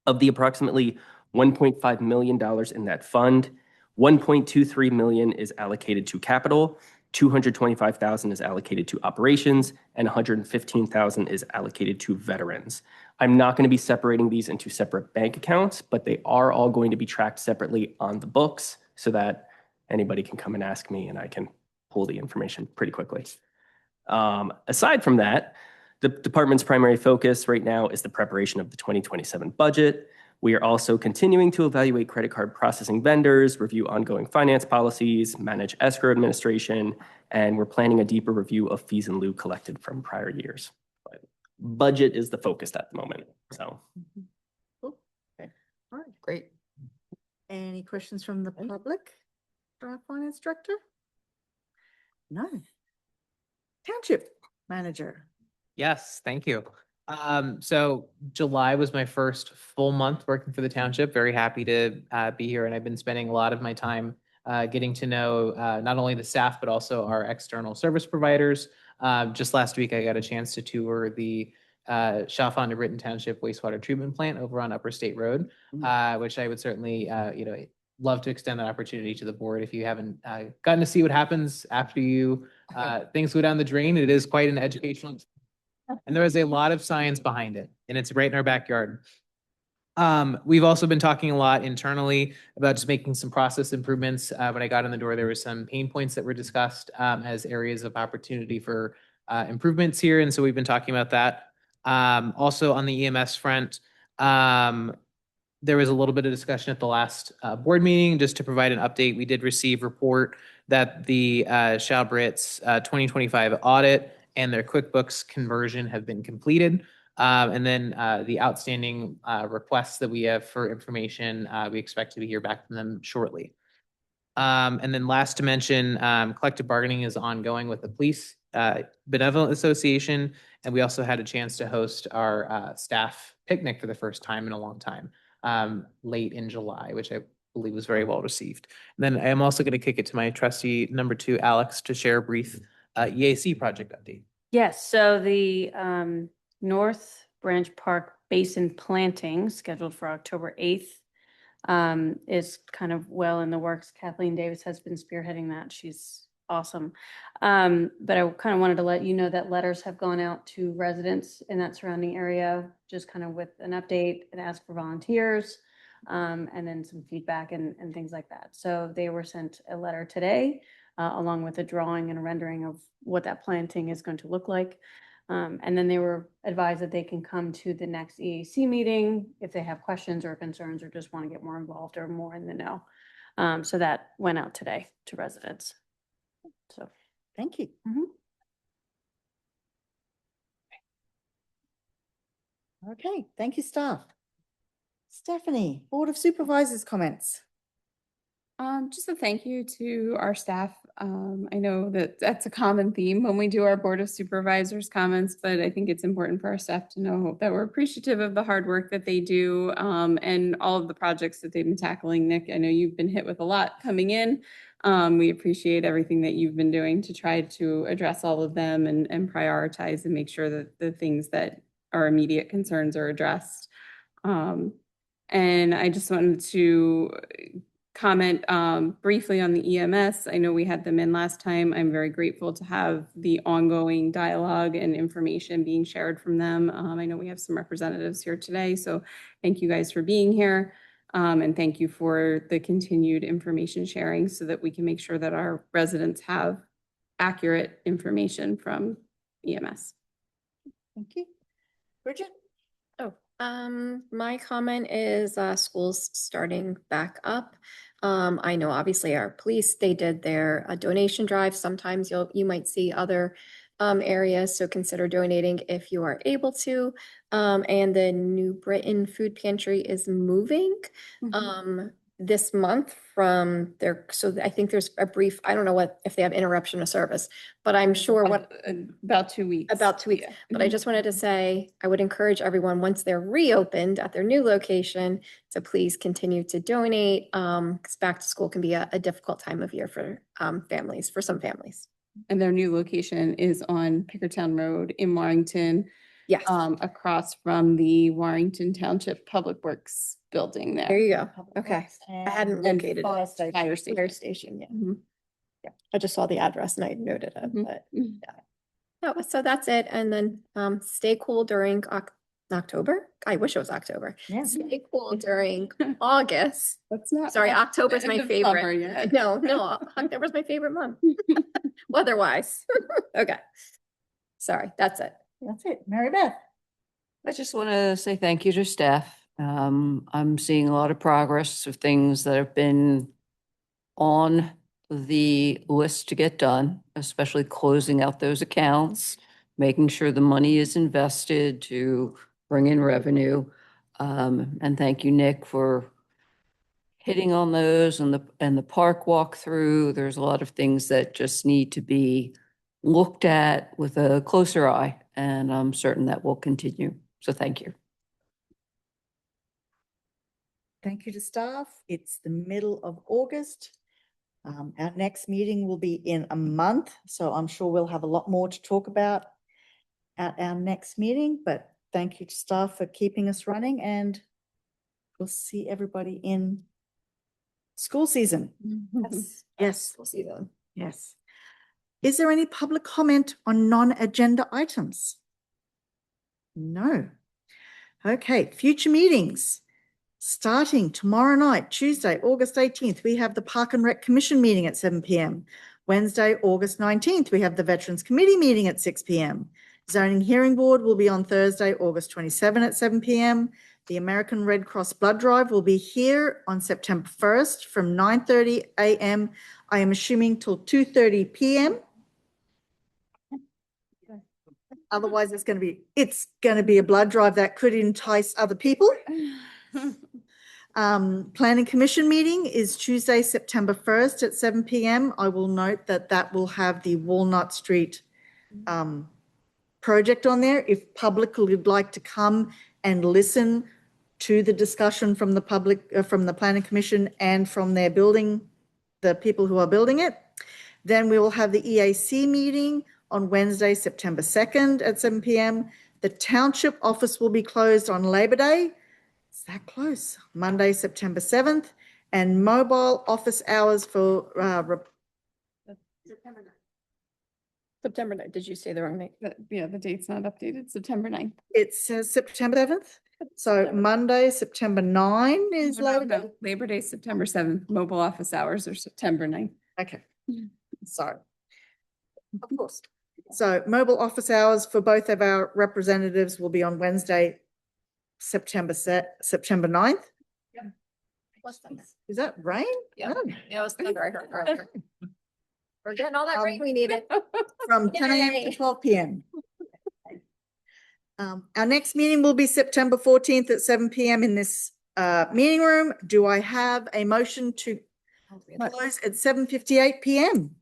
Of the approximately $1.5 million in that fund, 1.23 million is allocated to capital, 225,000 is allocated to operations, and 115,000 is allocated to veterans. I'm not going to be separating these into separate bank accounts, but they are all going to be tracked separately on the books so that anybody can come and ask me and I can pull the information pretty quickly. Aside from that, the department's primary focus right now is the preparation of the 2027 budget. We are also continuing to evaluate credit card processing vendors, review ongoing finance policies, manage escrow administration, and we're planning a deeper review of fees in lieu collected from prior years. But budget is the focus at the moment, so. Cool. Okay. All right, great. Any questions from the public for our finance director? No. Township manager. Yes, thank you. So July was my first full month working for the township. Very happy to be here, and I've been spending a lot of my time getting to know not only the staff but also our external service providers. Just last week, I got a chance to tour the Chalfont New Britain Township wastewater treatment plant over on Upper State Road, which I would certainly love to extend that opportunity to the board. If you haven't gotten to see what happens after you things go down the drain, it is quite an educational experience. And there is a lot of science behind it, and it's right in our backyard. We've also been talking a lot internally about just making some process improvements. When I got in the door, there were some pain points that were discussed as areas of opportunity for improvements here. And so we've been talking about that. Also on the EMS front, there was a little bit of discussion at the last board meeting. Just to provide an update, we did receive report that the Shalbritz 2025 audit and their QuickBooks conversion have been completed. And then the outstanding requests that we have for information, we expect to hear back from them shortly. And then last to mention, collective bargaining is ongoing with the Police Benevolent Association. And we also had a chance to host our staff picnic for the first time in a long time, late in July, which I believe was very well received. And then I am also going to kick it to my trustee number 2, Alex, to share a brief EAC project update. Yes, so the North Branch Park Basin planting scheduled for October 8th is kind of well in the works. Kathleen Davis has been spearheading that. She's awesome. But I kind of wanted to let you know that letters have gone out to residents in that surrounding area, just kind of with an update and ask for volunteers, and then some feedback and things like that. So they were sent a letter today, along with a drawing and a rendering of what that planting is going to look like. And then they were advised that they can come to the next EAC meeting if they have questions or concerns or just want to get more involved or more in the know. So that went out today to residents. So thank you. Okay, thank you, staff. Stephanie, Board of Supervisors comments. Just a thank you to our staff. I know that that's a common theme when we do our Board of Supervisors comments, but I think it's important for our staff to know that we're appreciative of the hard work that they do, and all of the projects that they've been tackling. Nick, I know you've been hit with a lot coming in. We appreciate everything that you've been doing to try to address all of them and prioritize and make sure that the things that are immediate concerns are addressed. And I just wanted to comment briefly on the EMS. I know we had them in last time. I'm very grateful to have the ongoing dialogue and information being shared from them. I know we have some representatives here today, so thank you guys for being here. And thank you for the continued information sharing so that we can make sure that our residents have accurate information from EMS. Thank you. Bridget? My comment is schools starting back up. I know obviously our police, they did their donation drive. Sometimes you might see other areas, so consider donating if you are able to. And the New Britain Food Pantry is moving this month from their, so I think there's a brief, I don't know if they have interruption of service, but I'm sure about 2 weeks. About 2 weeks. But I just wanted to say, I would encourage everyone, once they're reopened at their new location, to please continue to donate, because back to school can be a difficult time of year for families, for some families. And their new location is on Pickertown Road in Warrington. Yes. Across from the Warrington Township Public Works building there. There you go. Okay. I hadn't located it. Fire Fire station, yeah. Yeah. I just saw the address and I noted it, but yeah. No, so that's it. And then stay cool during October? I wish it was October. Yeah. Stay cool during August. That's not. Sorry, past the October's end my of summer favorite. yet. No, October's my favorite month. Weather-wise. Okay. Sorry, that's it. That's it. Mary Beth. I just want to say thank you to staff. I'm seeing a lot of progress of things that have been on the list to get done, especially closing out those accounts, making sure the money is invested to bring in revenue. And thank you, Nick, for hitting on those and the park walkthrough. There's a lot of things that just need to be looked at with a closer eye, and I'm certain that will continue. So thank you. Thank you to staff. It's the middle of August. Our next meeting will be in a month, so I'm sure we'll have a lot more to talk about at our next meeting, but thank you to staff for keeping us running, and we'll see everybody in school season. Yes, yes, We'll see them. yes. Is there any public comment on non-agenda items? No. Okay, future meetings. Starting tomorrow night, Tuesday, August 18th, we have the Park and Rec Commission meeting at 7 p.m. Wednesday, August 19th, we have the Veterans Committee meeting at 6 p.m. Zoning Hearing Board will be on Thursday, August 27 at 7 p.m. The American Red Cross Blood Drive will be here on September 1st from 9:30 a.m. I am assuming till 2:30 p.m. Otherwise, it's going to be a blood drive that could entice other people. Planning Commission meeting is Tuesday, September 1st at 7 p.m. I will note that that will have the Walnut Street project on there. If public would like to come and listen to the discussion from the public, from the Planning Commission and from their building, the people who are building it. Then we will have the EAC meeting on Wednesday, September 2nd at 7 p.m. The township office will be closed on Labor Day. It's that close. Monday, September 7th, and mobile office hours for September 9th. Did you say the wrong name? Yeah, the date's not updated, September 9th. it says September 7th. So Monday, September 9 is Labor Day. Labor Day, September 7th, mobile office hours are September 9th. Okay, sorry. Of course. So mobile office hours for both of our representatives will be on Wednesday, September 9th. What's that? Is that rain? Yeah. Oh. Yeah, it was thunder. I heard earlier. We're getting all that rain we needed. From 10 a.m. to Yay. 12 p.m. Our next meeting will be September 14th at 7 p.m. in this meeting room. Do I have a motion to close at 7:58 p.m.?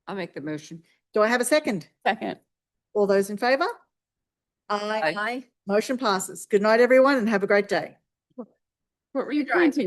I'll make the motion. Do I have a second? Second. All those in favor? Aye. Aye. Motion passes. Good night, everyone, and have a great day. What were you trying to?